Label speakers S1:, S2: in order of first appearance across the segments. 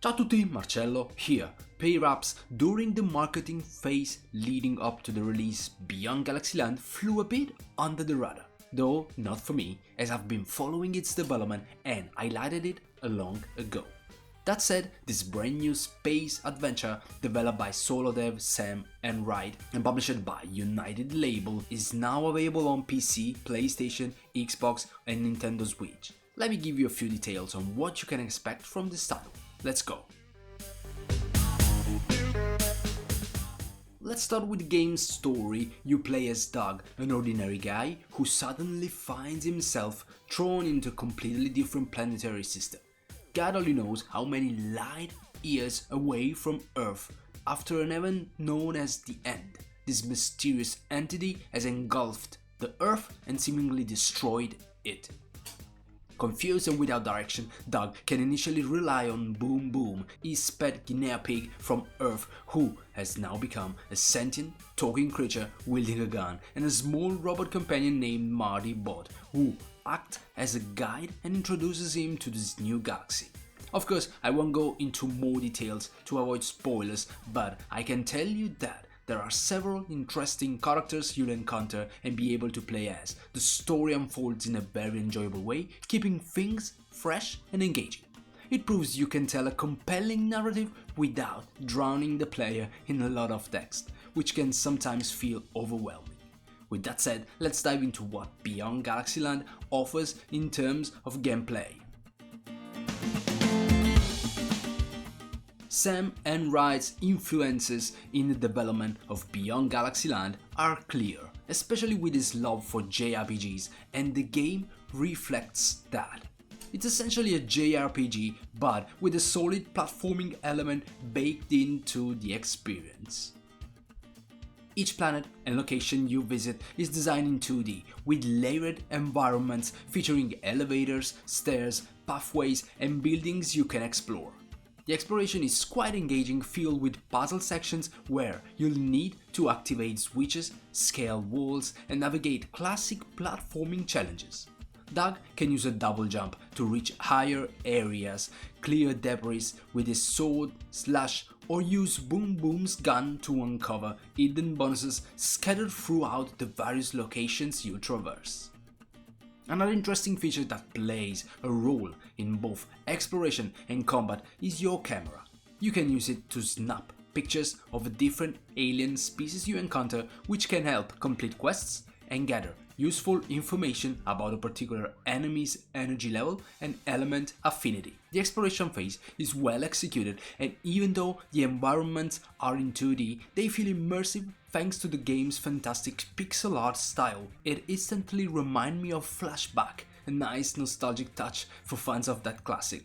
S1: Ciao a tutti, Marcello here. Perhaps during the marketing phase leading up to the release, Beyond Galaxyland flew a bit under the radar, though not for me, as I've been following its development and highlighted it a long ago. That said, this brand new space adventure developed by solo dev Sam Enright and published by United Label is now available on PC, PlayStation, Xbox and Nintendo Switch. Let me give you a few details on what you can expect from this title. Let's go! Let's start with the game's story. You play as Doug, an ordinary guy who suddenly finds himself thrown into a completely different planetary system. God only knows how many light years away from Earth after an event known as the End. This mysterious entity has engulfed the Earth and seemingly destroyed it. Confused and without direction, Doug can initially rely on Boom Boom, his pet guinea pig from Earth, who has now become a sentient, talking creature wielding a gun, and a small robot companion named Marty Bot, who acts as a guide and introduces him to this new galaxy. Of course, I won't go into more details to avoid spoilers, but I can tell you that there are several interesting characters you'll encounter and be able to play as. The story unfolds in a very enjoyable way, keeping things fresh and engaging. It proves you can tell a compelling narrative without drowning the player in a lot of text, which can sometimes feel overwhelming. With that said, let's dive into what Beyond Galaxyland offers in terms of gameplay. Sam Enright's influences in the development of Beyond Galaxyland are clear, especially with his love for JRPGs, and the game reflects that. It's essentially a JRPG, but with a solid platforming element baked into the experience. Each planet and location you visit is designed in 2D, with layered environments featuring elevators, stairs, pathways and buildings you can explore. The exploration is quite engaging, filled with puzzle sections where you'll need to activate switches, scale walls and navigate classic platforming challenges. Doug can use a double jump to reach higher areas, clear debris with his sword, slash or use Boom Boom's gun to uncover hidden bonuses scattered throughout the various locations you traverse. Another interesting feature that plays a role in both exploration and combat is your camera. You can use it to snap pictures of the different alien species you encounter, which can help complete quests and gather useful information about a particular enemy's energy level and element affinity. The exploration phase is well executed, and even though the environments are in 2D, they feel immersive thanks to the game's fantastic pixel art style. It instantly reminds me of Flashback, a nice nostalgic touch for fans of that classic.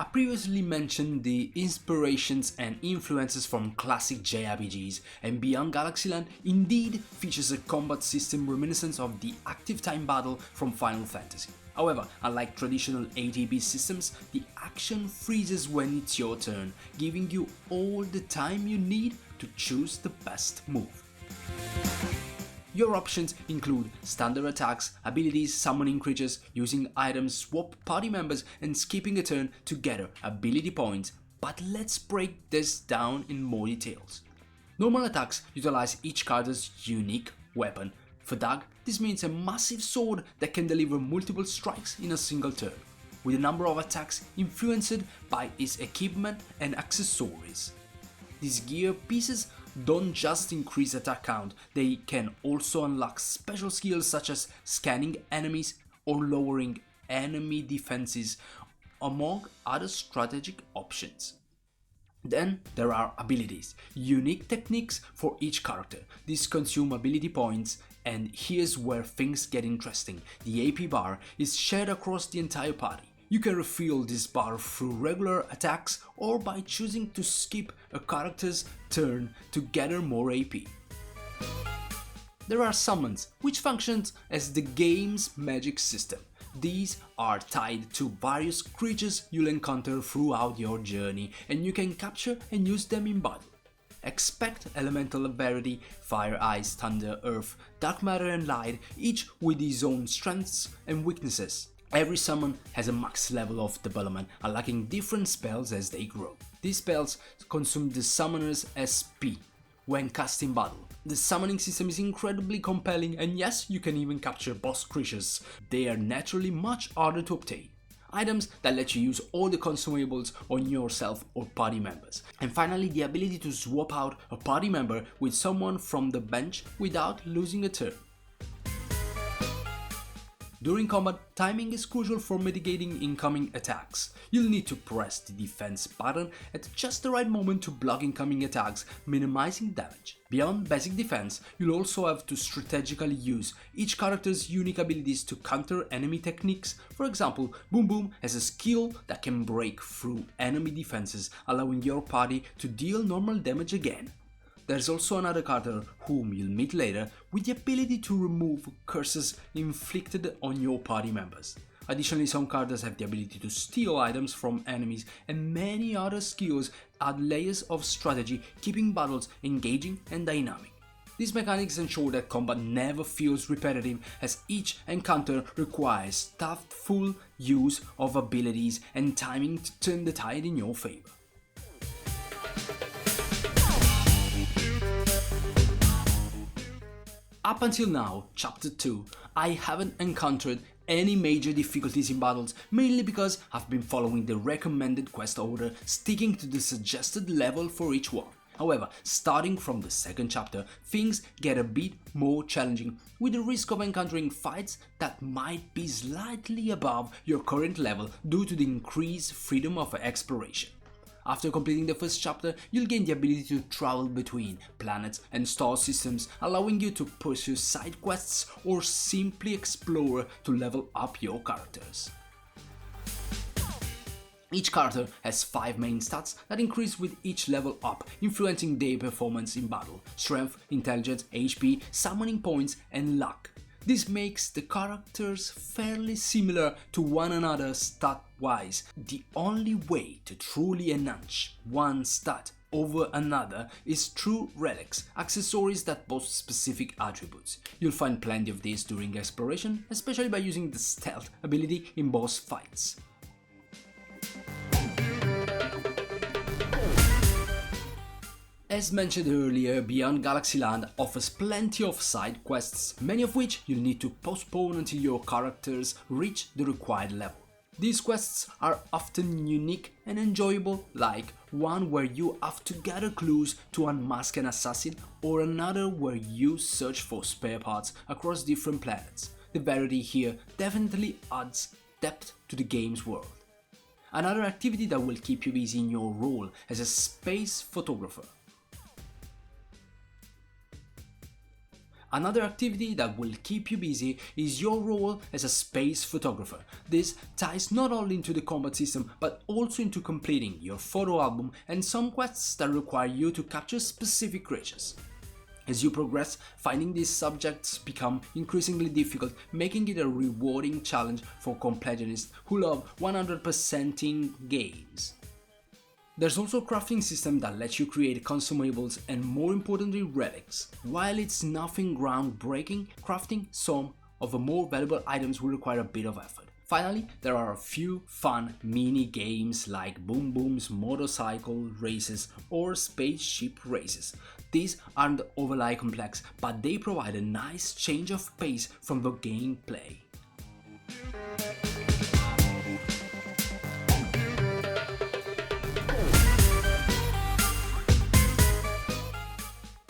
S1: I previously mentioned the inspirations and influences from classic JRPGs, and Beyond Galaxyland indeed features a combat system reminiscent of the active time battle from Final Fantasy. However, unlike traditional ATB systems, the action freezes when it's your turn, giving you all the time you need to choose the best move. Your options include standard attacks, abilities, summoning creatures, using items, swap party members and skipping a turn to gather ability points, but let's break this down in more details. Normal attacks utilize each character's unique weapon. For Doug, this means a massive sword that can deliver multiple strikes in a single turn, with a number of attacks influenced by his equipment and accessories. These gear pieces don't just increase attack count, they can also unlock special skills such as scanning enemies or lowering enemy defenses, among other strategic options. Then there are abilities, unique techniques for each character. These consume ability points, and here's where things get interesting. The AP bar is shared across the entire party. You can refill this bar through regular attacks or by choosing to skip a character's turn to gather more AP. There are summons, which functions as the game's magic system. These are tied to various creatures you'll encounter throughout your journey, and you can capture and use them in battle. expect elemental variety: fire, ice, thunder, earth, dark matter and light, each with its own strengths and weaknesses. Every summon has a max level of development, unlocking different spells as they grow. These spells consume the summoner's SP when cast in battle. The summoning system is incredibly compelling, and yes, you can even capture boss creatures. They are naturally much harder to obtain. Items that let you use all the consumables on yourself or party members. And finally, the ability to swap out a party member with someone from the bench without losing a turn. During combat, timing is crucial for mitigating incoming attacks. You'll need to press the defense button at just the right moment to block incoming attacks, minimizing damage. Beyond basic defense, you'll also have to strategically use each character's unique abilities to counter enemy techniques. For example, Boom Boom has a skill that can break through enemy defenses, allowing your party to deal normal damage again. There's also another character, whom you'll meet later, with the ability to remove curses inflicted on your party members. Additionally, some characters have the ability to steal items from enemies, and many other skills add layers of strategy, keeping battles engaging and dynamic. These mechanics ensure that combat never feels repetitive, as each encounter requires thoughtful use of abilities and timing to turn the tide in your favor. Up until now, Chapter 2, I haven't encountered any major difficulties in battles, mainly because I've been following the recommended quest order, sticking to the suggested level for each one. However, starting from the second chapter, things get a bit more challenging, with the risk of encountering fights that might be slightly above your current level due to the increased freedom of exploration. After completing the first chapter, you'll gain the ability to travel between planets and star systems, allowing you to pursue side quests or simply explore to level up your characters. Each character has 5 main stats that increase with each level up, influencing their performance in battle: strength, intelligence, HP, summoning points, and luck. This makes the characters fairly similar to one another stat-wise. The only way to truly enhance one stat over another is through relics, accessories that boast specific attributes. You'll find plenty of these during exploration, especially by using the stealth ability in boss fights. As mentioned earlier, Beyond GalaxyLand offers plenty of side quests, many of which you'll need to postpone until your characters reach the required level. These quests are often unique and enjoyable, like one where you have to gather clues to unmask an assassin, or another where you search for spare parts across different planets. The variety here definitely adds depth to the game's world. Another activity that will keep you busy in your role as a space photographer. Another activity that will keep you busy is your role as a space photographer. This ties not only into the combat system, but also into completing your photo album and some quests that require you to capture specific creatures. As you progress, finding these subjects become increasingly difficult, making it a rewarding challenge for completionists who love 100%ing games. There's also a crafting system that lets you create consumables and, more importantly, relics. While it's nothing groundbreaking, crafting some of the more valuable items will require a bit of effort. Finally, there are a few fun mini games like Boom Boom's motorcycle races or spaceship races. These aren't overly complex, but they provide a nice change of pace from the gameplay.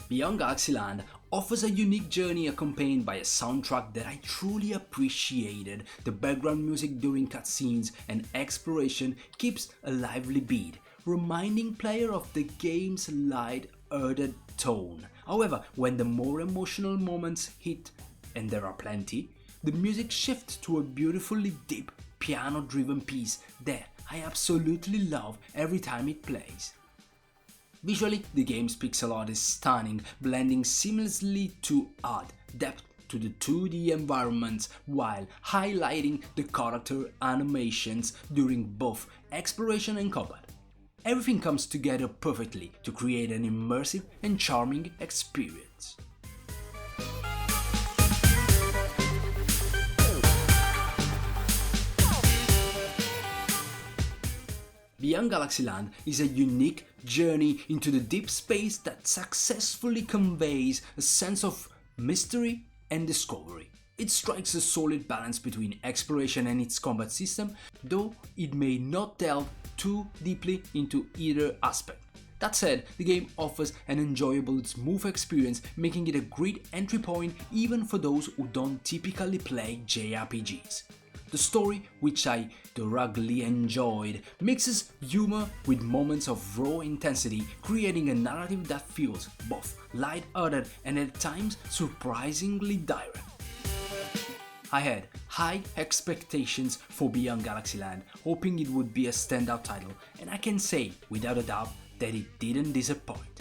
S1: Beyond GalaxyLand offers a unique journey accompanied by a soundtrack that I truly appreciated. The background music during cutscenes and exploration keeps a lively beat, reminding player of the game's light-hearted tone. However, when the more emotional moments hit, and there are plenty, the music shifts to a beautifully deep, piano-driven piece that I absolutely love every time it plays. Visually, the game's pixel art is stunning, blending seamlessly to add depth to the 2D environments while highlighting the character animations during both exploration and combat. Everything comes together perfectly to create an immersive and charming experience. Beyond Galaxyland is a unique journey into the deep space that successfully conveys a sense of mystery and discovery. It strikes a solid balance between exploration and its combat system, though it may not delve too deeply into either aspect. That said, the game offers an enjoyable, smooth experience, making it a great entry point even for those who don't typically play JRPGs. The story, which I thoroughly enjoyed, mixes humor with moments of raw intensity, creating a narrative that feels both light-hearted and at times surprisingly direct. I had high expectations for Beyond Galaxyland, hoping it would be a standout title, and I can say without a doubt that it didn't disappoint.